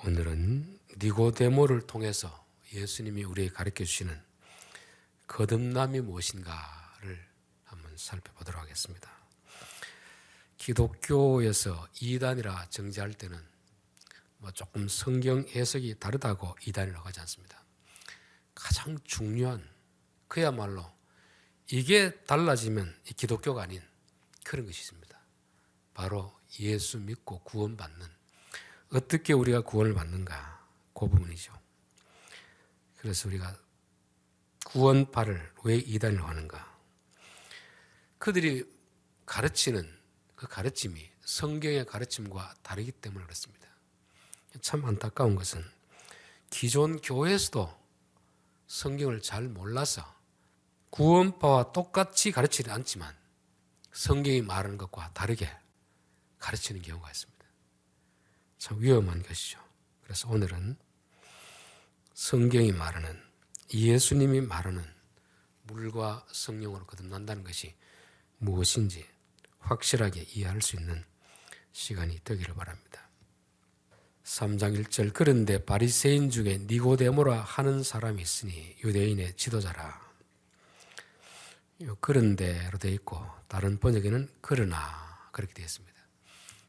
오늘은 니고데모를 통해서 예수님이 우리에게 가르쳐 주시는 거듭남이 무엇인가를 한번 살펴보도록 하겠습니다. 기독교에서 이단이라 정죄할 때는 조금 성경 해석이 다르다고 이단이라고 하지 않습니다. 가장 중요한, 그야말로 이게 달라지면 이 기독교가 아닌 그런 것이 있습니다. 바로 예수 믿고 구원받는, 어떻게 우리가 구원을 받는가, 그 부분이죠. 그래서 우리가 구원파를 왜 이단이라고 하는가? 그들이 가르치는 그 가르침이 성경의 가르침과 다르기 때문에 그렇습니다. 참 안타까운 것은 기존 교회에서도 성경을 잘 몰라서 구원파와 똑같이 가르치지 않지만 성경이 말하는 것과 다르게 가르치는 경우가 있습니다. 참 위험한 것이죠. 그래서 오늘은 성경이 말하는, 예수님이 말하는 물과 성령으로 거듭난다는 것이 무엇인지 확실하게 이해할 수 있는 시간이 되기를 바랍니다. 3장 1절, 그런데 바리새인 중에 니고데모라 하는 사람이 있으니 유대인의 지도자라. 그런데로 되어 있고 다른 번역에는 그러나 그렇게 되어 있습니다.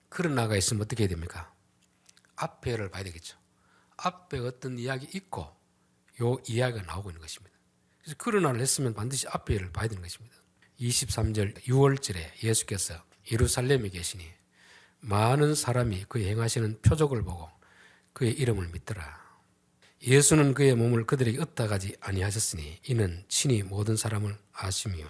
그러나가 있으면 어떻게 해야 됩니까? 앞에를 봐야 되겠죠. 앞에 어떤 이야기 있고 요 이야기가 나오고 있는 것입니다. 그래서 그러나를 했으면 반드시 앞에를 봐야 되는 것입니다. 23절 6월절에 예수께서 예루살렘에 계시니 많은 사람이 그의 행하시는 표적을 보고 그의 이름을 믿더라. 예수는 그의 몸을 그들에게 얻다가지 아니하셨으니 이는 친히 모든 사람을 아시며,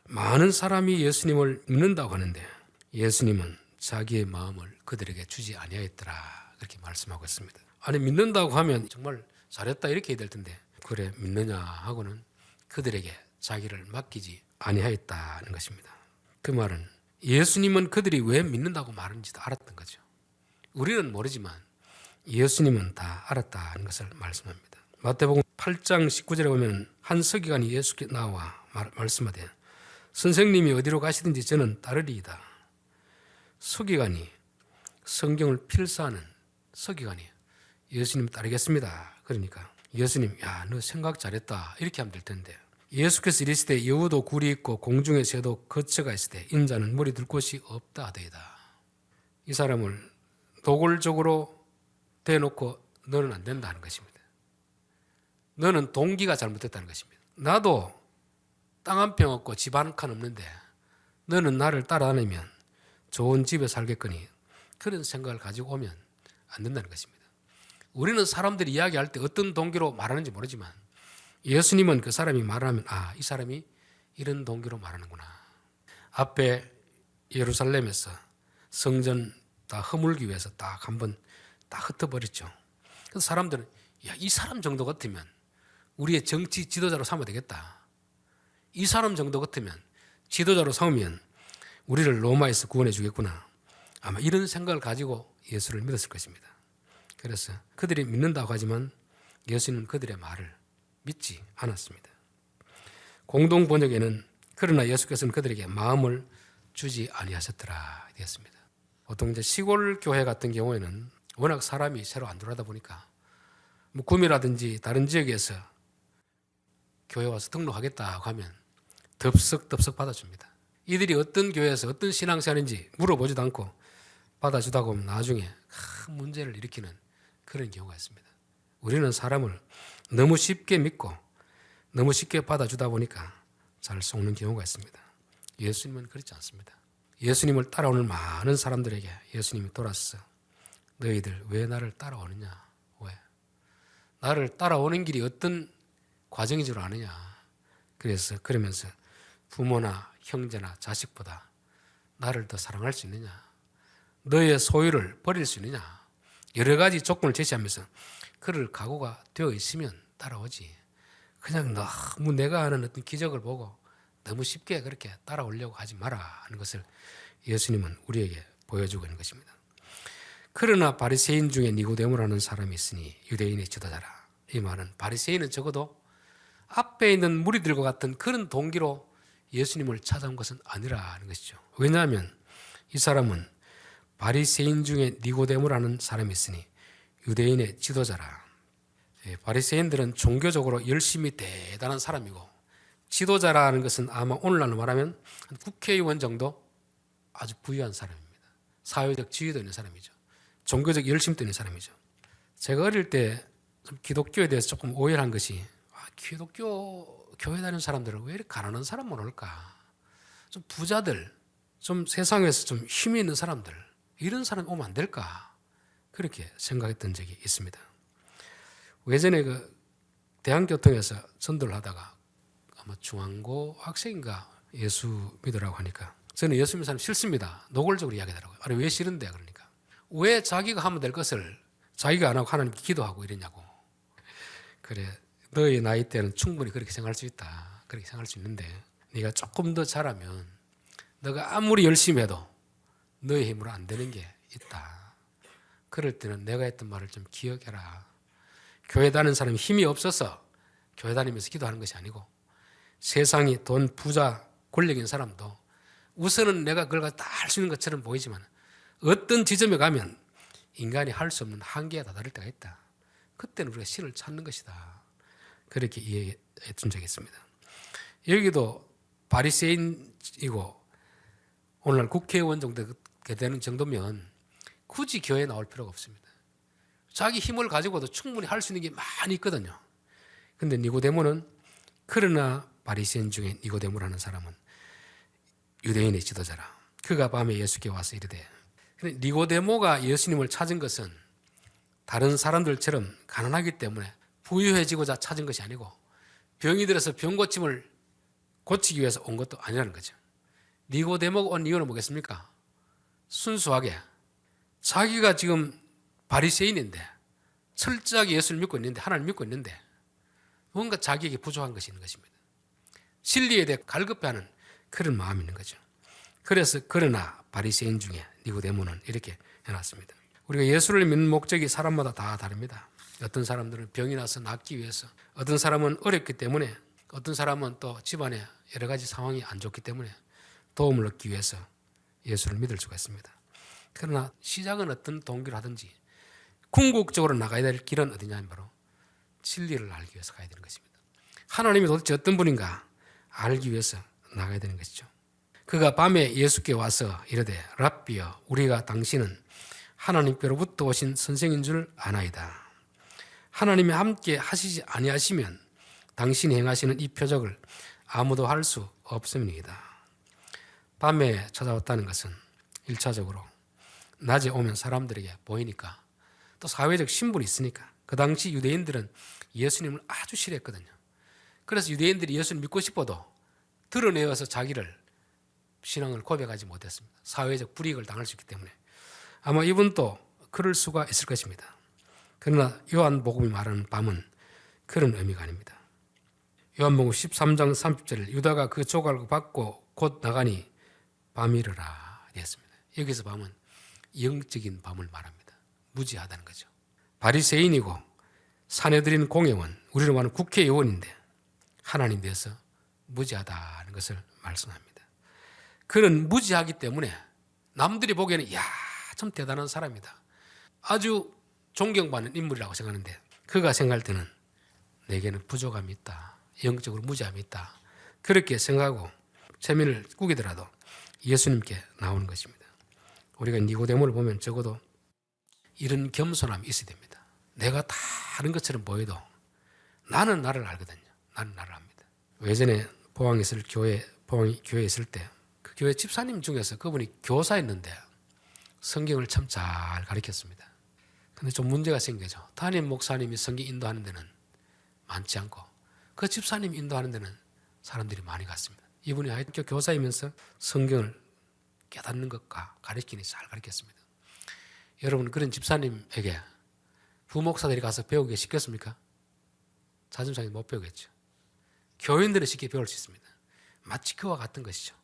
많은 사람이 예수님을 믿는다고 하는데 예수님은 자기의 마음을 그들에게 주지 아니하였더라, 그렇게 말씀하고 있습니다. 아니, 믿는다고 하면 정말 잘했다 이렇게 해야 될 텐데, 그래 믿느냐 하고는 그들에게 자기를 맡기지 아니하였다는 것입니다. 그 말은 예수님은 그들이 왜 믿는다고 말하는지도 알았던 거죠. 우리는 모르지만 예수님은 다 알았다는 것을 말씀합니다. 마태복음 8장 19절에 보면 한 서기관이 예수께 나와 말씀하되 선생님이 어디로 가시든지 저는 따르리이다. 서기관이, 성경을 필사하는 서기관이 예수님 따르겠습니다. 그러니까 예수님, 야, 너 생각 잘했다 이렇게 하면 될 텐데, 예수께서 이르시되 여우도 굴이 있고 공중의 새도 거처가 있으되 인자는 머리 둘 곳이 없다 하더이다. 이 사람을 노골적으로 대놓고 너는 안 된다는 것입니다. 너는 동기가 잘못됐다는 것입니다. 나도 땅 한 평 없고 집 한 칸 없는데 너는 나를 따라 다니면 좋은 집에 살겠거니, 그런 생각을 가지고 오면 안 된다는 것입니다. 우리는 사람들이 이야기할 때 어떤 동기로 말하는지 모르지만 예수님은 그 사람이 말하면 이 사람이 이런 동기로 말하는구나. 앞에 예루살렘에서 성전 다 허물기 위해서 딱 한번 딱 흩어버렸죠. 그래서 사람들은 이 사람 정도 같으면 우리의 정치 지도자로 삼아야 되겠다. 이 사람 정도 같으면 지도자로 삼으면 우리를 로마에서 구원해 주겠구나. 아마 이런 생각을 가지고 예수를 믿었을 것입니다. 그래서 그들이 믿는다고 하지만 예수님은 그들의 말을 믿지 않았습니다. 공동 번역에는 그러나 예수께서는 그들에게 마음을 주지 아니하셨더라 되었습니다. 보통 이제 시골 교회 같은 경우에는 워낙 사람이 새로 안 들어오다 보니까 구미라든지 다른 지역에서 교회 와서 등록하겠다고 하면 덥석 받아줍니다. 이들이 어떤 교회에서 어떤 신앙생활인지 물어보지도 않고 받아주다가 보면 나중에 큰 문제를 일으키는 그런 경우가 있습니다. 우리는 사람을 너무 쉽게 믿고 너무 쉽게 받아주다 보니까 잘 속는 경우가 있습니다. 예수님은 그렇지 않습니다. 예수님을 따라오는 많은 사람들에게 예수님이 돌아서 너희들 왜 나를 따라오느냐? 왜? 나를 따라오는 길이 어떤 과정인 줄 아느냐? 그러면서 부모나 형제나 자식보다 나를 더 사랑할 수 있느냐? 너의 소유를 버릴 수 있느냐? 여러 가지 조건을 제시하면서 그럴 각오가 되어 있으면 따라오지. 그냥 너무 내가 하는 어떤 기적을 보고 너무 쉽게 그렇게 따라오려고 하지 마라 하는 것을 예수님은 우리에게 보여주고 있는 것입니다. 그러나 바리새인 중에 니고데모라는 사람이 있으니 유대인의 지도자라. 이 말은 바리새인은 적어도 앞에 있는 무리들과 같은 그런 동기로 예수님을 찾아온 것은 아니라는 것이죠. 왜냐하면 이 사람은 바리새인 중에 니고데모라는 사람이 있으니 유대인의 지도자라. 바리새인들은 종교적으로 열심히 대단한 사람이고, 지도자라는 것은 아마 오늘날로 말하면 국회의원 정도 아주 부유한 사람입니다. 사회적 지위도 있는 사람이죠. 종교적 열심도 있는 사람이죠. 제가 어릴 때 좀 기독교에 대해서 조금 오해를 한 것이, 기독교 교회 다니는 사람들은 왜 이렇게 가난한 사람만 올까? 좀 부자들, 좀 세상에서 좀 힘이 있는 사람들, 이런 사람이 오면 안 될까? 그렇게 생각했던 적이 있습니다. 예전에 그 대한교통에서 전도를 하다가 아마 중앙고 학생인가 예수 믿으라고 하니까, 저는 예수 믿는 사람 싫습니다. 노골적으로 이야기하더라고요. 아니, 왜 싫은데? 그러니까 왜 자기가 하면 될 것을 자기가 안 하고 하나님께 기도하고 이러냐고. 그래, 너의 나이 때는 충분히 그렇게 생각할 수 있다. 그렇게 생각할 수 있는데, 네가 조금 더 자라면 너가 아무리 열심히 해도 너의 힘으로 안 되는 게 있다. 그럴 때는 내가 했던 말을 좀 기억해라. 교회 다니는 사람이 힘이 없어서 교회 다니면서 기도하는 것이 아니고, 세상이 돈, 부자, 권력 있는 사람도 우선은 내가 그걸 다 할 수 있는 것처럼 보이지만 어떤 지점에 가면 인간이 할 수 없는 한계에 다다를 때가 있다. 그때는 우리가 신을 찾는 것이다. 그렇게 이해해 준 적이 있습니다. 여기도 바리새인이고 오늘날 국회의원 정도 되는 정도면 굳이 교회에 나올 필요가 없습니다. 자기 힘을 가지고도 충분히 할 수 있는 게 많이 있거든요. 그런데 니고데모는, 그러나 바리새인 중에 니고데모라는 사람은 유대인의 지도자라. 그가 밤에 예수께 와서 이르되, 니고데모가 예수님을 찾은 것은 다른 사람들처럼 가난하기 때문에 부유해지고자 찾은 것이 아니고, 병이 들어서 병 고침을 고치기 위해서 온 것도 아니라는 거죠. 니고데모가 온 이유는 뭐겠습니까? 순수하게 자기가 지금 바리새인인데, 철저하게 예수를 믿고 있는데, 하나님을 믿고 있는데 뭔가 자기에게 부족한 것이 있는 것입니다. 진리에 대해 갈급해하는 그런 마음이 있는 거죠. 그래서 그러나 바리새인 중에 니고데모는 이렇게 해놨습니다. 우리가 예수를 믿는 목적이 사람마다 다 다릅니다. 어떤 사람들은 병이 나서 낫기 위해서, 어떤 사람은 어렵기 때문에, 어떤 사람은 또 집안에 여러 가지 상황이 안 좋기 때문에 도움을 얻기 위해서 예수를 믿을 수가 있습니다. 그러나 시작은 어떤 동기로 하든지 궁극적으로 나가야 될 길은 어디냐면 바로 진리를 알기 위해서 가야 되는 것입니다. 하나님이 도대체 어떤 분인가 알기 위해서 나가야 되는 것이죠. 그가 밤에 예수께 와서 이르되, 랍비여, 우리가 당신은 하나님께로부터 오신 선생인 줄 아나이다. 하나님이 함께 하시지 아니하시면 당신이 행하시는 이 표적을 아무도 할 수 없음이니이다. 밤에 찾아왔다는 것은 1차적으로 낮에 오면 사람들에게 보이니까, 또 사회적 신분이 있으니까. 그 당시 유대인들은 예수님을 아주 싫어했거든요. 그래서 유대인들이 예수를 믿고 싶어도 드러내어서 자기를, 신앙을 고백하지 못했습니다. 사회적 불이익을 당할 수 있기 때문에. 아마 이분도 그럴 수가 있을 것입니다. 그러나 요한복음이 말하는 밤은 그런 의미가 아닙니다. 요한복음 13장 30절, 유다가 그 조각을 받고 곧 나가니 밤이르라 되었습니다. 여기서 밤은 영적인 밤을 말합니다. 무지하다는 거죠. 바리새인이고 사내들인 공회원, 우리로 말하는 국회의원인데 하나님 대해서 무지하다는 것을 말씀합니다. 그는 무지하기 때문에 남들이 보기에는 이야, 참 대단한 사람이다, 아주 존경받는 인물이라고 생각하는데, 그가 생각할 때는 내게는 부족함이 있다, 영적으로 무지함이 있다, 그렇게 생각하고 체면을 꾸기더라도 예수님께 나오는 것입니다. 우리가 니고데모를 보면 적어도 이런 겸손함이 있어야 됩니다. 내가 다 아는 것처럼 보여도 나는 나를 알거든요. 나는 나를 압니다. 예전에 포항에 있을 때 그 교회 집사님 중에서 그분이 교사였는데 성경을 참 잘 가르쳤습니다. 근데 좀 문제가 생겨죠. 담임 목사님이 성경 인도하는 데는 많지 않고 그 집사님 인도하는 데는 사람들이 많이 갔습니다. 이분이 학교 교사이면서 성경을 깨닫는 것과 가르치기는 잘 가르쳤습니다. 여러분, 그런 집사님에게 부목사들이 가서 배우기 쉽겠습니까? 자존심이 못 배우겠죠. 교인들은 쉽게 배울 수 있습니다. 마치 그와 같은 것이죠.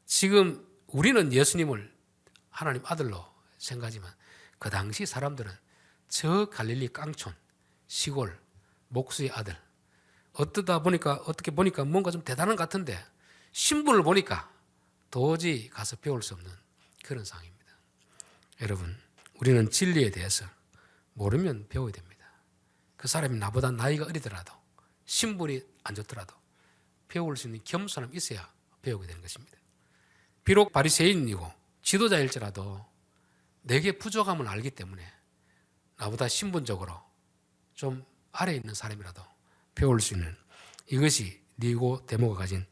지금 우리는 예수님을 하나님 아들로 생각하지만 그 당시 사람들은 저 갈릴리 깡촌, 시골, 목수의 아들, 어떻게 보니까 뭔가 좀 대단한 것 같은데 신분을 보니까 도저히 가서 배울 수 없는 그런 상황입니다. 여러분, 우리는 진리에 대해서 모르면 배워야 됩니다. 그 사람이 나보다 나이가 어리더라도 신분이 안 좋더라도 배울 수 있는 겸손함이 있어야 배우게 되는 것입니다. 비록 바리새인이고 지도자일지라도 내게 부족함을 알기 때문에 나보다 신분적으로 좀 아래에 있는 사람이라도 배울 수 있는 이것이 니고데모가 가진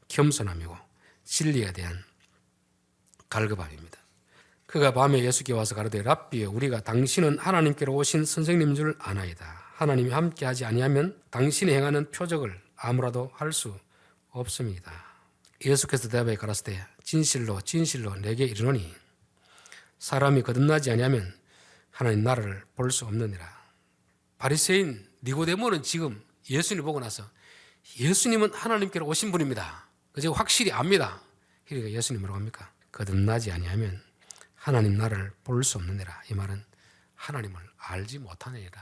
겸손함이고 진리에 대한 갈급함입니다. 그가 밤에 예수께 와서 가로되 랍비여 우리가 당신은 하나님께로 오신 선생님인 줄 아나이다. 하나님이 함께하지 아니하면 당신이 행하는 표적을 아무라도 할 수 없습니다. 예수께서 대답하여 가라사대 진실로 진실로 내게 이르노니 사람이 거듭나지 아니하면 하나님 나라를 볼 수 없느니라. 바리새인 니고데모는 지금 예수님 보고 나서 예수님은 하나님께로 오신 분입니다. 그저 확실히 압니다. 그러니까 예수님 뭐라고 합니까? 거듭나지 아니하면 하나님 나라를 볼 수 없느니라. 이 말은 하나님을 알지 못하느니라.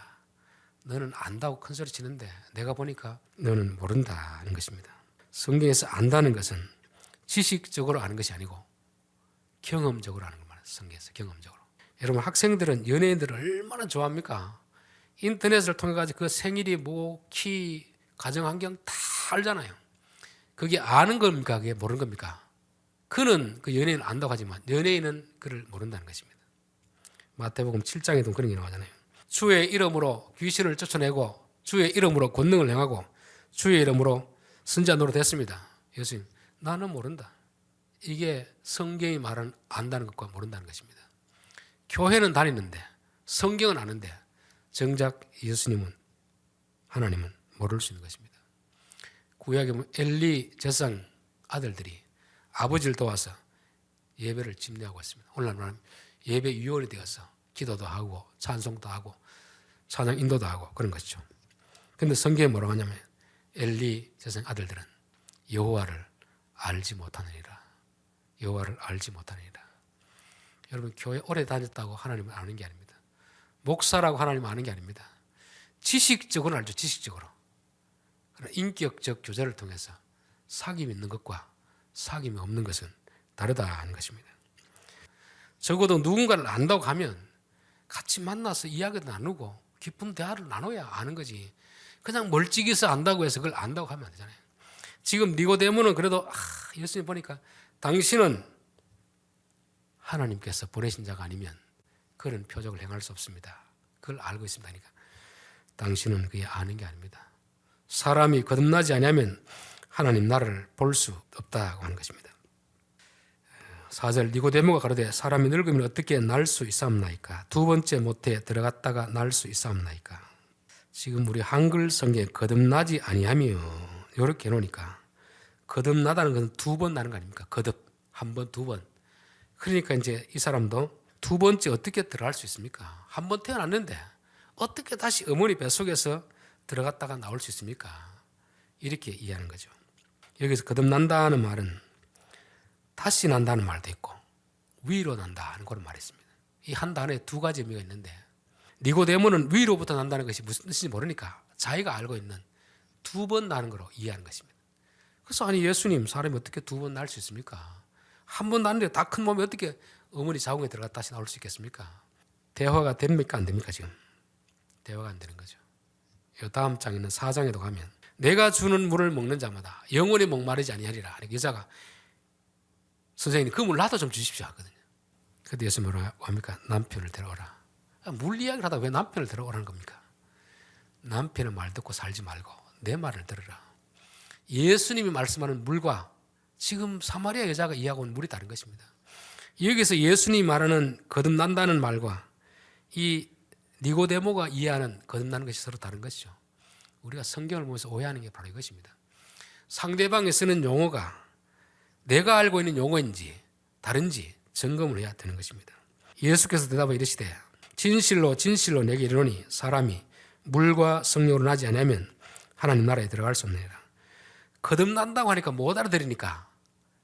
너는 안다고 큰 소리 치는데 내가 보니까 너는 모른다는 것입니다. 성경에서 안다는 것은 지식적으로 아는 것이 아니고 경험적으로 아는 것만 성경에서 경험적으로. 여러분 학생들은 연예인들을 얼마나 좋아합니까? 인터넷을 통해 가지고 그 생일이 뭐, 키, 가정환경 다 알잖아요. 그게 아는 겁니까? 그게 모르는 겁니까? 그는 그 연예인을 안다고 하지만 연예인은 그를 모른다는 것입니다. 마태복음 7장에도 그런 게 나오잖아요. 주의 이름으로 귀신을 쫓아내고 주의 이름으로 권능을 행하고 주의 이름으로 선지자 노릇했습니다. 예수님 나는 모른다. 이게 성경이 말하는 안다는 것과 모른다는 것입니다. 교회는 다니는데 성경은 아는데 정작 예수님은 하나님은 모를 수 있는 것입니다. 구약에 보면 엘리 제사장 아들들이 아버지를 도와서 예배를 집례하고 있습니다. 오늘날은 예배 위원이 되어서 기도도 하고 찬송도 하고 찬양 인도도 하고 그런 것이죠. 그런데 성경에 뭐라고 하냐면 엘리 제사장 아들들은 여호와를 알지 못하느니라. 여호와를 알지 못하느니라. 여러분 교회 오래 다녔다고 하나님을 아는 게 아닙니다. 목사라고 하나님을 아는 게 아닙니다. 지식적으로는 알죠. 지식적으로. 그러나 인격적 교제를 통해서 사귐이 있는 것과 사귐이 없는 것은 다르다는 것입니다. 적어도 누군가를 안다고 하면 같이 만나서 이야기도 나누고 깊은 대화를 나눠야 아는 거지. 그냥 멀찍이서 안다고 해서 그걸 안다고 하면 안 되잖아요. 지금 니고데모는 그래도 예수님 보니까 당신은 하나님께서 보내신 자가 아니면 그런 표적을 행할 수 없습니다. 그걸 알고 있습니다. 그러니까 당신은 그게 아는 게 아닙니다. 사람이 거듭나지 아니하면 하나님 나라를 볼 수 없다고 하는 것입니다. 4절 니고데모가 가로되 사람이 늙으면 어떻게 날 수 있사옵나이까? 두 번째 모태에 들어갔다가 날 수 있사옵나이까? 지금 우리 한글 성경에 거듭나지 아니하며 이렇게 해놓으니까 거듭나다는 것은 두 번 나는 거 아닙니까? 거듭 한 번, 두 번. 그러니까 이제 이 사람도 두 번째 어떻게 들어갈 수 있습니까? 한 번 태어났는데 어떻게 다시 어머니 뱃속에서 들어갔다가 나올 수 있습니까? 이렇게 이해하는 거죠. 여기서 거듭난다는 말은 다시 난다는 말도 있고 위로 난다 하는 그런 말이 있습니다. 이 한 단어에 두 가지 의미가 있는데 니고데모는 위로부터 난다는 것이 무슨 뜻인지 모르니까 자기가 알고 있는 두 번 나는 거로 이해하는 것입니다. 그래서 아니 예수님 사람이 어떻게 두 번 날 수 있습니까? 한 번 나는데 다 큰 몸이 어떻게 어머니 자궁에 들어갔다 다시 나올 수 있겠습니까? 대화가 됩니까 안 됩니까 지금? 대화가 안 되는 거죠. 이 다음 장에 있는 4장에도 가면 내가 주는 물을 먹는 자마다 영원히 목마르지 아니하리라. 여자가 선생님 그 물 나도 좀 주십시오 하거든요. 그때 예수 뭐라고 합니까? 남편을 데려오라. 물 이야기를 하다 왜 남편을 데려오라는 겁니까? 남편의 말 듣고 살지 말고 내 말을 들으라. 예수님이 말씀하는 물과 지금 사마리아 여자가 이야기하고 있는 물이 다른 것입니다. 여기서 예수님이 말하는 거듭난다는 말과 이 니고데모가 이해하는 거듭나는 것이 서로 다른 것이죠. 우리가 성경을 보면서 오해하는 게 바로 이것입니다. 상대방이 쓰는 용어가 내가 알고 있는 용어인지 다른지 점검을 해야 되는 것입니다. 예수께서 대답하여 이르시되 진실로 진실로 내게 이르노니 사람이 물과 성령으로 나지 않으면 하나님 나라에 들어갈 수 없느니라. 거듭난다고 하니까 못 알아들으니까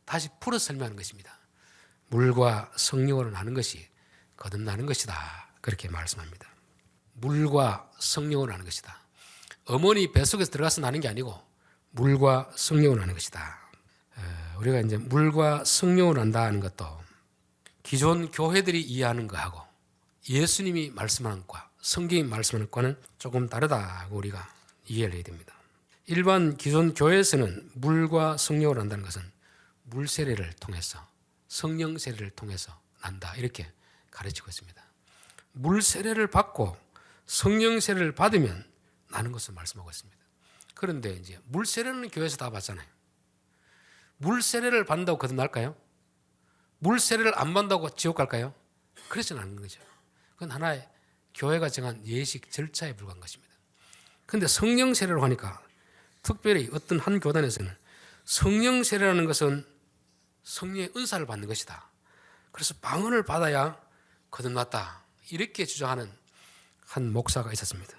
다시 풀어 설명하는 것입니다. 물과 성령으로 나는 것이 거듭나는 것이다. 그렇게 말씀합니다. 물과 성령으로 나는 것이다. 어머니 뱃속에서 들어가서 나는 게 아니고 물과 성령으로 나는 것이다. 우리가 이제 물과 성령으로 난다는 것도 기존 교회들이 이해하는 것하고 예수님이 말씀하는 것과 성경이 말씀하는 것과는 조금 다르다고 우리가 이해를 해야 됩니다. 일반 기존 교회에서는 물과 성령을 한다는 것은 물 세례를 통해서 성령 세례를 통해서 난다 이렇게 가르치고 있습니다. 물 세례를 받고 성령 세례를 받으면 나는 것을 말씀하고 있습니다. 그런데 이제 물 세례는 교회에서 다 받잖아요. 물 세례를 받는다고 거듭날까요? 물 세례를 안 받는다고 지옥 갈까요? 그렇지는 않은 거죠. 그건 하나의 교회가 정한 예식 절차에 불과한 것입니다. 그런데 성령 세례로 하니까 특별히 어떤 한 교단에서는 성령 세례라는 것은 성령의 은사를 받는 것이다. 그래서 방언을 받아야 거듭났다. 이렇게 주장하는 한 목사가 있었습니다.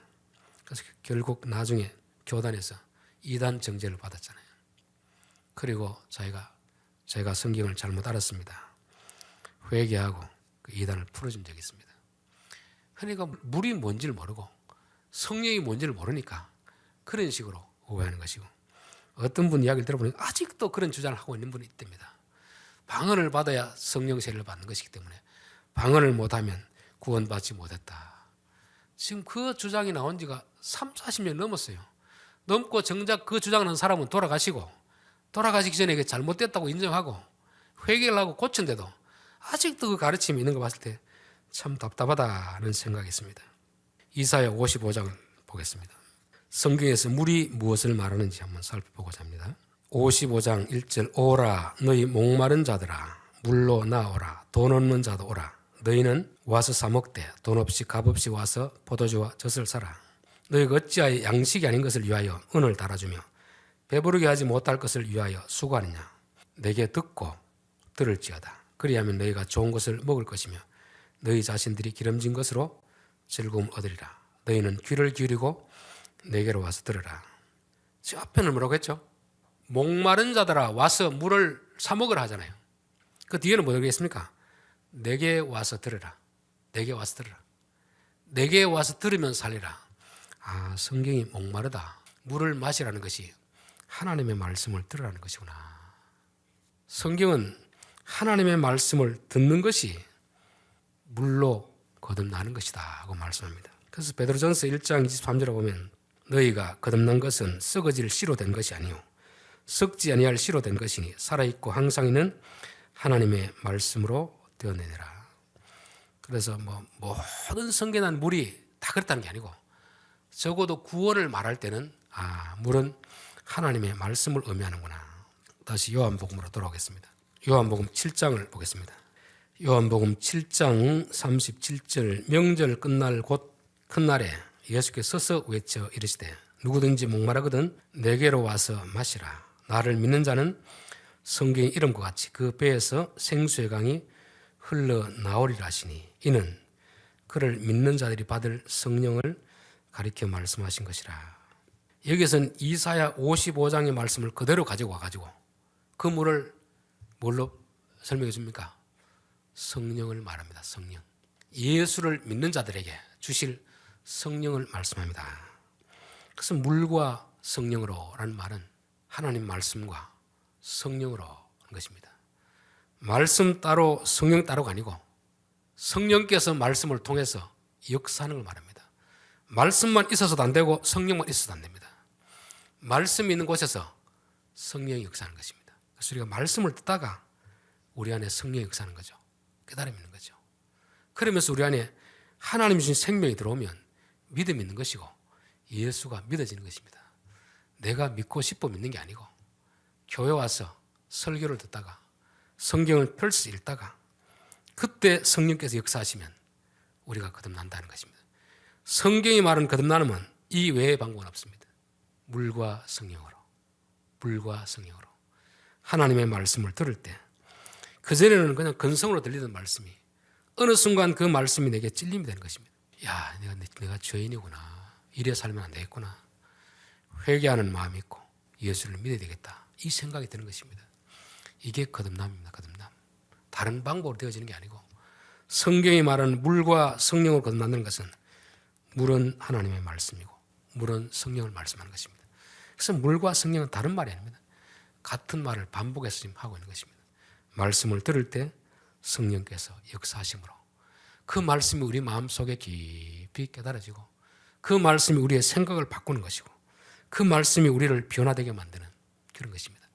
그래서 결국 나중에 교단에서 이단 정죄를 받았잖아요. 그리고 제가 성경을 잘못 알았습니다. 회개하고 그 이단을 풀어준 적이 있습니다. 그러니까 물이 뭔지를 모르고 성령이 뭔지를 모르니까 그런 식으로 오해하는 것이고, 어떤 분 이야기를 들어보니까 아직도 그런 주장을 하고 있는 분이 있답니다. 방언을 받아야 성령 세례를 받는 것이기 때문에 방언을 못하면 구원받지 못했다. 지금 그 주장이 나온 지가 30-40년 넘었어요. 넘고 정작 그 주장하는 사람은 돌아가시기 전에 잘못됐다고 인정하고 회개를 하고 고친데도 아직도 그 가르침이 있는 거 봤을 때 참 답답하다는 생각이 있습니다. 이사야 55장을 보겠습니다. 성경에서 물이 무엇을 말하는지 한번 살펴보고자 합니다. 55장 1절 오라 너희 목마른 자들아 물로 나오라 돈 없는 자도 오라 너희는 와서 사 먹되 돈 없이 값없이 와서 포도주와 젖을 사라 너희가 어찌하여 양식이 아닌 것을 위하여 은을 달아주며 배부르게 하지 못할 것을 위하여 수고하느냐 내게 듣고 들을지어다 그리하면 너희가 좋은 것을 먹을 것이며 너희 자신들이 기름진 것으로 즐거움 얻으리라 너희는 귀를 기울이고 내게로 와서 들으라. 지금 앞에는 뭐라고 했죠? 목마른 자들아 와서 물을 사 먹으라 하잖아요. 그 뒤에는 뭐라고 했습니까? 내게 와서 들으라. 내게 와서 들으라. 내게 와서 들으면 살리라. 아, 성경이 목마르다. 물을 마시라는 것이 하나님의 말씀을 들으라는 것이구나. 성경은 하나님의 말씀을 듣는 것이 물로 거듭나는 것이다 하고 말씀합니다. 그래서 베드로전서 1장 23절에 보면 너희가 거듭난 것은 썩어질 씨로 된 것이 아니요 썩지 아니할 씨로 된 것이니 살아있고 항상 있는 하나님의 말씀으로 되어내라. 그래서 모든 성경한 물이 다 그렇다는 게 아니고 적어도 구원을 말할 때는 물은 하나님의 말씀을 의미하는구나. 다시 요한복음으로 돌아오겠습니다. 요한복음 7장을 보겠습니다. 요한복음 7장 37절 명절 끝날 곧 큰 날에 예수께서 서서 외쳐 이르시되 누구든지 목마르거든 내게로 와서 마시라. 나를 믿는 자는 성경의 이름과 같이 그 배에서 생수의 강이 흘러나오리라 하시니 이는 그를 믿는 자들이 받을 성령을 가리켜 말씀하신 것이라. 여기서는 이사야 55장의 말씀을 그대로 가지고 와가지고 그 물을 뭘로 설명해 줍니까? 성령을 말합니다. 성령. 예수를 믿는 자들에게 주실 성령을 말씀합니다. 그래서 물과 성령으로 라는 말은 하나님 말씀과 성령으로 하는 것입니다. 말씀 따로 성령 따로가 아니고 성령께서 말씀을 통해서 역사하는 걸 말합니다. 말씀만 있어서도 안 되고 성령만 있어서도 안 됩니다. 말씀이 있는 곳에서 성령이 역사하는 것입니다. 그래서 우리가 말씀을 듣다가 우리 안에 성령이 역사하는 거죠. 깨달음이 있는 거죠. 그러면서 우리 안에 하나님 주신 생명이 들어오면 믿음이 있는 것이고 예수가 믿어지는 것입니다. 내가 믿고 싶어 믿는 게 아니고 교회 와서 설교를 듣다가 성경을 펼쳐 읽다가 그때 성령께서 역사하시면 우리가 거듭난다는 것입니다. 성경이 말하는 거듭나는 이 외의 방법은 없습니다. 물과 성령으로 하나님의 말씀을 들을 때 그전에는 그냥 근성으로 들리던 말씀이 어느 순간 그 말씀이 내게 찔림이 되는 것입니다. 야, 내가 죄인이구나. 이래 살면 안 되겠구나. 회개하는 마음이 있고 예수를 믿어야 되겠다. 이 생각이 드는 것입니다. 이게 거듭남입니다. 거듭남. 다른 방법으로 되어지는 게 아니고 성경이 말하는 물과 성령으로 거듭난다는 것은 물은 하나님의 말씀이고 물은 성령을 말씀하는 것입니다. 그래서 물과 성령은 다른 말이 아닙니다. 같은 말을 반복해서 지금 하고 있는 것입니다. 말씀을 들을 때 성령께서 역사하심으로 그 말씀이 우리 마음속에 깊이 깨달아지고 그 말씀이 우리의 생각을 바꾸는 것이고 그 말씀이 우리를 변화되게 만드는 그런 것입니다.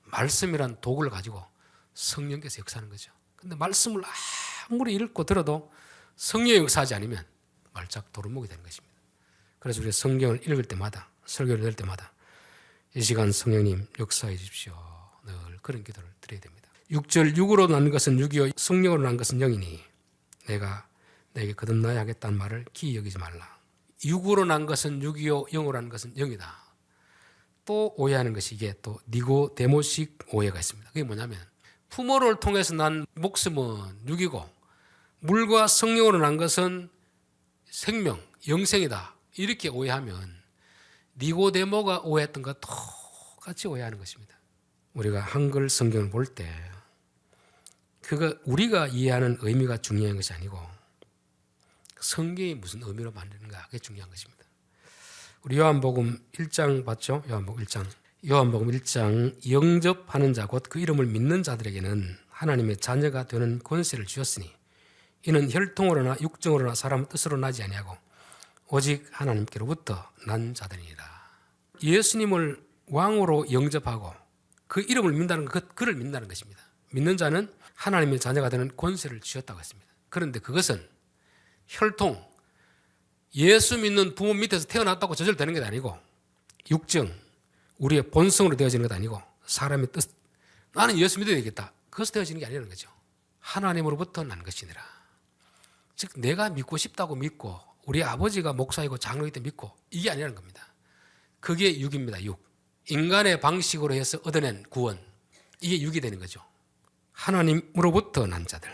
말씀이란 도구를 가지고 성령께서 역사하는 거죠. 근데 말씀을 아무리 읽고 들어도 성령이 역사하지 않으면 말짝 도루묵이 되는 것입니다. 그래서 우리가 성경을 읽을 때마다 설교를 낼 때마다 이 시간 성령님 역사해 주십시오. 늘 그런 기도를 드려야 됩니다. 6절 6으로 난 것은 6이요 성령으로 난 것은 0이니 내가 내게 거듭나야 하겠다는 말을 기이 여기지 말라. 6으로 난 것은 6이요 0으로 난 것은 0이다. 또 오해하는 것이 이게 또 니고데모식 오해가 있습니다. 그게 뭐냐면 부모를 통해서 난 목숨은 6이고 물과 성령으로 난 것은 생명, 영생이다. 이렇게 오해하면 니고데모가 오해했던 것과 똑같이 오해하는 것입니다. 우리가 한글 성경을 볼 때 그거 우리가 이해하는 의미가 중요한 것이 아니고 성경이 무슨 의미로 만드는가 그게 중요한 것입니다. 우리 요한복음 1장 봤죠? 요한복음 1장 영접하는 자 곧 그 이름을 믿는 자들에게는 하나님의 자녀가 되는 권세를 주셨으니 이는 혈통으로나 육정으로나 사람 뜻으로 나지 아니하고 오직 하나님께로부터 난 자들이니라. 예수님을 왕으로 영접하고 그 이름을 믿는다는 것, 그를 믿는다는 것입니다. 믿는 자는 하나님의 자녀가 되는 권세를 주셨다고 했습니다. 그런데 그것은 혈통, 예수 믿는 부모 밑에서 태어났다고 저절로 되는 게 아니고 육정, 우리의 본성으로 되어지는 것 아니고 사람의 뜻, 나는 예수 믿어야 되겠다. 그것이 되어지는 게 아니라는 거죠. 하나님으로부터 난 것이니라. 즉 내가 믿고 싶다고 믿고 우리 아버지가 목사이고 장로이기 때문에 믿고 이게 아니라는 겁니다. 그게 육입니다. 육. 인간의 방식으로 해서 얻어낸 구원. 이게 육이 되는 거죠. 하나님으로부터 난 자들.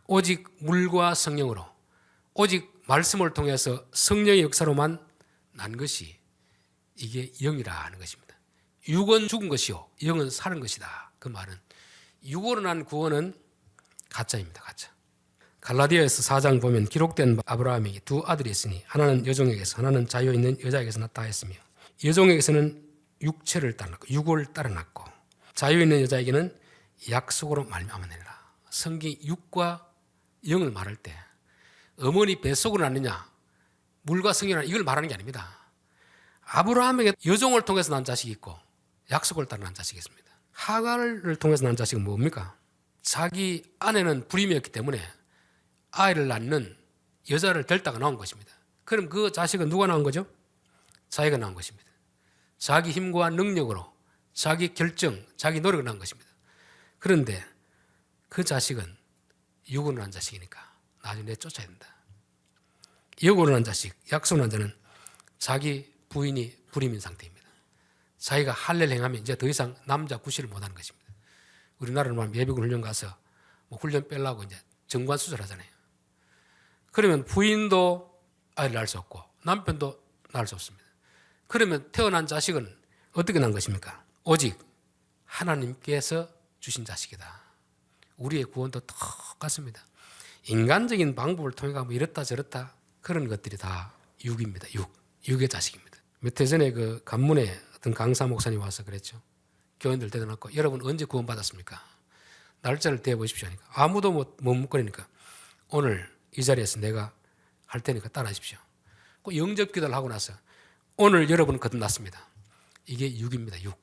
오직 물과 성령으로 오직 말씀을 통해서 성령의 역사로만 난 것이 이게 영이라 하는 것입니다. 육은 죽은 것이요 영은 사는 것이다. 그 말은 육으로 난 구원은 가짜입니다. 가짜. 갈라디아에서 4장 보면 기록된 아브라함에게 두 아들이 있으니 하나는 여종에게서 하나는 자유 있는 여자에게서 났다 했으며 여종에게서는 육체를 따라났고 육을 따라났고 자유 있는 여자에게는 약속으로 말미암았느니라. 성경이 육과 영을 말할 때 어머니 뱃속으로 났느냐 물과 성령이냐 이걸 말하는 게 아닙니다. 아브라함에게 여종을 통해서 난 자식이 있고 약속을 따라 난 자식이 있습니다. 하갈을 통해서 난 자식은 뭡니까? 자기 아내는 불임이었기 때문에 아이를 낳는 여자를 데리다가 나온 것입니다. 그럼 그 자식은 누가 낳은 거죠? 자기가 낳은 것입니다. 자기 힘과 능력으로 자기 결정, 자기 노력을 낳은 것입니다. 그런데 그 자식은 육으로 난 자식이니까 나중에 내쫓아야 된다. 영으로 난 자식, 약속으로 난 자는 자기 부인이 불임인 상태입니다. 자기가 할례를 행하면 이제 더 이상 남자 구실을 못하는 것입니다. 우리나라로 말하면 예비군 훈련 가서 뭐 훈련 빼려고 이제 정관 수술하잖아요. 그러면 부인도 아이를 낳을 수 없고 남편도 낳을 수 없습니다. 그러면 태어난 자식은 어떻게 난 것입니까? 오직 하나님께서 주신 자식이다. 우리의 구원도 똑같습니다. 인간적인 방법을 통해 가면 이렇다 저렇다 그런 것들이 다 육입니다. 육의 자식입니다. 몇 해 전에 그 간문에 어떤 강사 목사님 와서 그랬죠. 교인들 대단하고 여러분 언제 구원받았습니까? 날짜를 대보십시오 하니까 아무도 못 묻거리니까 오늘 이 자리에서 내가 할 테니까 따라하십시오. 그 영접 기도를 하고 나서 오늘 여러분 거듭났습니다. 이게 육입니다. 육.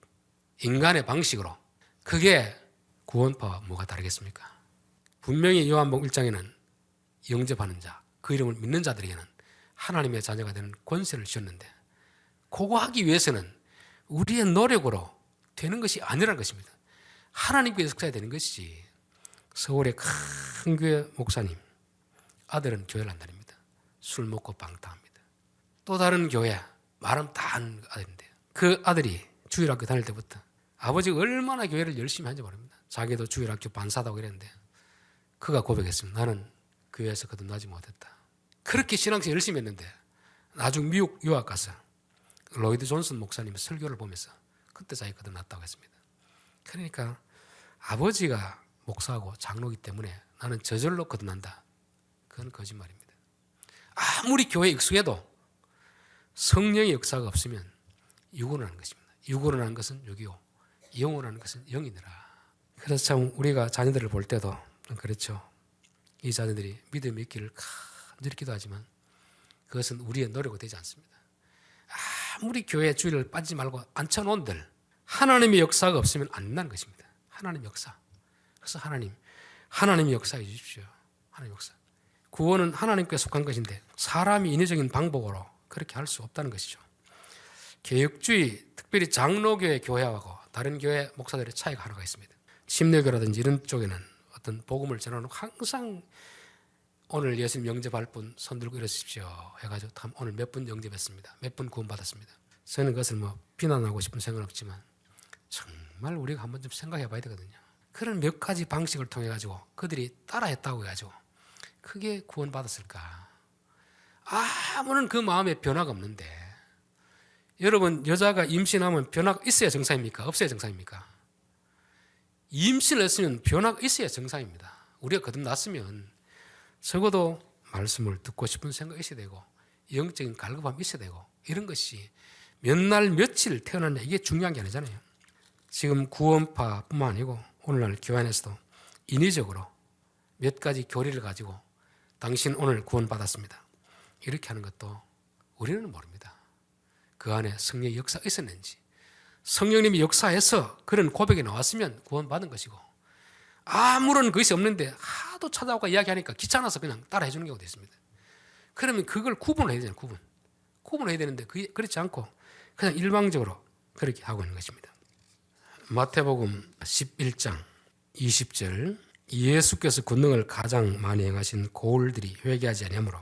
인간의 방식으로. 그게 구원파와 뭐가 다르겠습니까? 분명히 요한복음 1장에는 영접하는 자, 그 이름을 믿는 자들에게는 하나님의 자녀가 되는 권세를 주셨는데 그거 하기 위해서는 우리의 노력으로 되는 것이 아니라는 것입니다. 하나님께서 역사해야 되는 것이지. 서울의 큰 교회 목사님 아들은 교회를 안 다닙니다. 술 먹고 방탕합니다. 또 다른 교회 말하면 다 하는 아들인데 그 아들이 주일학교 다닐 때부터 아버지가 얼마나 교회를 열심히 하는지 모릅니다. 자기도 주일학교 반사다고 그랬는데 그가 고백했습니다. 나는 교회에서 거듭나지 못했다. 그렇게 신앙생활 열심히 했는데 나중 미국 유학 가서 로이드 존슨 목사님 설교를 보면서 그때 자기가 거듭났다고 했습니다. 그러니까 아버지가 목사하고 장로이기 때문에 나는 저절로 거듭난다. 그건 거짓말입니다. 아무리 교회에 익숙해도 성령의 역사가 없으면 육으로 나는 것입니다. 육으로 나는 것은 육이요 영으로 나는 것은 영이니라. 그래서 참 우리가 자녀들을 볼 때도 좀 그렇죠. 이 자녀들이 믿음이 있기를 간절히 기도하지만 그것은 우리의 노력이 되지 않습니다. 아무리 교회 주일을 빠지지 말고 앉혀놓은들 하나님의 역사가 없으면 안 된다는 것입니다. 하나님의 역사. 그래서 하나님의 역사해 주십시오. 하나님의 역사. 구원은 하나님께 속한 것인데 사람이 인위적인 방법으로 그렇게 할 수 없다는 것이죠. 개혁주의, 특별히 장로교회 교회하고 다른 교회 목사들의 차이가 하나가 있습니다. 침례교라든지 이런 쪽에는 어떤 복음을 전하는 항상 오늘 예수님 영접할 분 손들고 일어서십시오 해가지고 오늘 몇 분 영접했습니다. 몇 분 구원받았습니다. 저는 그것을 비난하고 싶은 생각은 없지만 정말 우리가 한번 좀 생각해 봐야 되거든요. 그런 몇 가지 방식을 통해 가지고 그들이 따라했다고 해가지고 크게 구원받았을까? 아무런 그 마음에 변화가 없는데 여러분 여자가 임신하면 변화가 있어야 정상입니까? 없어야 정상입니까? 임신을 했으면 변화가 있어야 정상입니다. 우리가 거듭났으면 적어도 말씀을 듣고 싶은 생각이 있어야 되고 영적인 갈급함이 있어야 되고 이런 것이 몇 날 며칠 태어났냐 이게 중요한 게 아니잖아요. 지금 구원파뿐만 아니고 오늘날 교회 안에서도 인위적으로 몇 가지 교리를 가지고 당신 오늘 구원받았습니다. 이렇게 하는 것도 우리는 모릅니다. 그 안에 성령의 역사가 있었는지 성령님이 역사해서 그런 고백이 나왔으면 구원받은 것이고 아무런 것이 없는데 하도 찾아오고 이야기하니까 귀찮아서 그냥 따라해 주는 경우도 있습니다. 그러면 그걸 구분을 해야 되잖아요. 구분을 해야 되는데 그렇지 않고 그냥 일방적으로 그렇게 하고 있는 것입니다. 마태복음 11장 20절 예수께서 권능을 가장 많이 행하신 고을들이 회개하지 아니하므로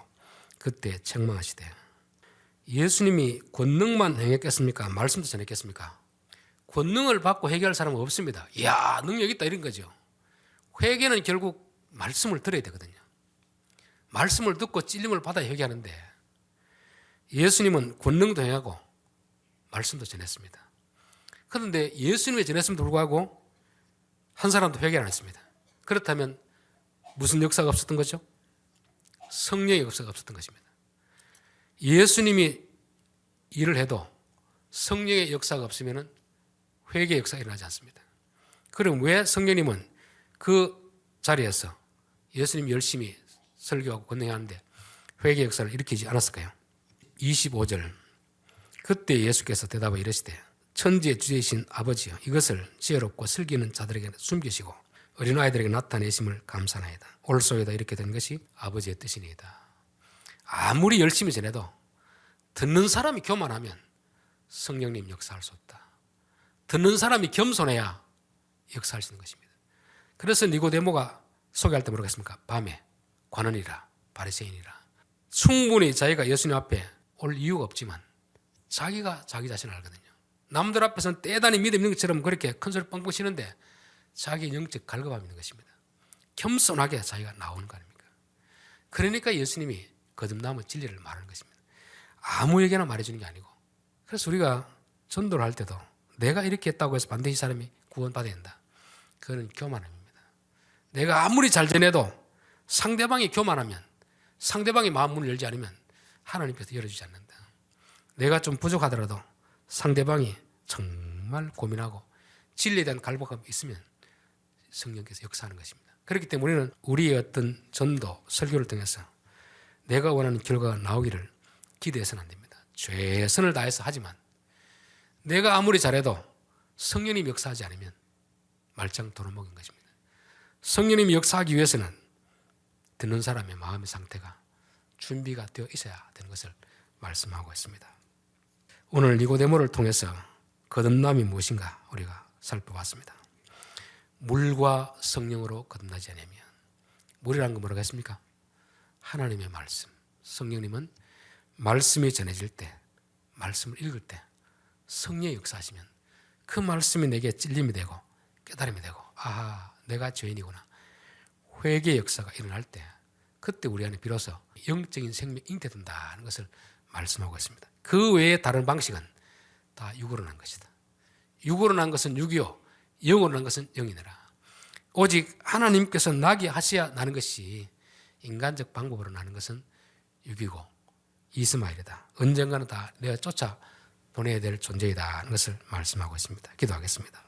그때 책망하시되 예수님이 권능만 행했겠습니까? 말씀도 전했겠습니까? 권능을 받고 회개할 사람은 없습니다. 이야 능력 있다 이런 거죠. 회개는 결국 말씀을 들어야 되거든요. 말씀을 듣고 찔림을 받아야 회개하는데 예수님은 권능도 행하고 말씀도 전했습니다. 그런데 예수님이 전했음에도 불구하고 한 사람도 회개를 안 했습니다. 그렇다면 무슨 역사가 없었던 거죠? 성령의 역사가 없었던 것입니다. 예수님이 일을 해도 성령의 역사가 없으면 회개의 역사가 일어나지 않습니다. 그럼 왜 성령님은 그 자리에서 예수님이 열심히 설교하고 권능하는데 회개의 역사를 일으키지 않았을까요? 25절 그때 예수께서 대답하여 이르시되 천지의 주제이신 아버지여 이것을 지혜롭고 슬기는 자들에게 숨기시고 어린아이들에게 나타내심을 감사나이다. 올소이다 이렇게 된 것이 아버지의 뜻이니이다. 아무리 열심히 전해도 듣는 사람이 교만하면 성령님 역사할 수 없다. 듣는 사람이 겸손해야 역사할 수 있는 것입니다. 그래서 니고데모가 소개할 때 뭐라고 했습니까? 밤에 관원이라 바리새인이라 충분히 자기가 예수님 앞에 올 이유가 없지만 자기가 자기 자신을 알거든요. 남들 앞에서는 대단히 믿음 있는 것처럼 그렇게 큰 소리 뻥뻥 치는데 자기 영적 갈급함이 있는 것입니다. 겸손하게 자기가 나오는 거 아닙니까? 그러니까 예수님이 거듭남의 진리를 말하는 것입니다. 아무에게나 말해주는 게 아니고 그래서 우리가 전도를 할 때도 내가 이렇게 했다고 해서 반드시 사람이 구원받아야 된다. 그건 교만함입니다. 내가 아무리 잘 전해도 상대방이 교만하면 상대방이 마음 문을 열지 않으면 하나님께서 열어주지 않는다. 내가 좀 부족하더라도 상대방이 정말 고민하고 진리에 대한 갈급함이 있으면 성령께서 역사하는 것입니다. 그렇기 때문에 우리는 우리의 어떤 전도, 설교를 통해서 내가 원하는 결과가 나오기를 기대해서는 안 됩니다. 최선을 다해서 하지만 내가 아무리 잘해도 성령님이 역사하지 않으면 말짱 도루묵인 것입니다. 성령님이 역사하기 위해서는 듣는 사람의 마음의 상태가 준비가 되어 있어야 되는 것을 말씀하고 있습니다. 오늘 니고데모를 통해서 거듭남이 무엇인가 우리가 살펴봤습니다. 물과 성령으로 거듭나지 않으면 물이라는 건 뭐라고 했습니까? 하나님의 말씀. 성령님은 말씀이 전해질 때 말씀을 읽을 때 성령의 역사하시면 그 말씀이 내게 찔림이 되고 깨달음이 되고 아하 내가 죄인이구나 회개의 역사가 일어날 때 그때 우리 안에 비로소 영적인 생명이 잉태된다는 것을 말씀하고 있습니다. 그 외에 다른 방식은 다 육으로 난 것이다. 육으로 난 것은 육이요 영으로 난 것은 영이니라. 오직 하나님께서 나게 하셔야 나는 것이 인간적 방법으로 나는 것은 육이고 이스마엘이다. 언젠가는 다 내가 쫓아 보내야 될 존재이다 하는 것을 말씀하고 있습니다. 기도하겠습니다.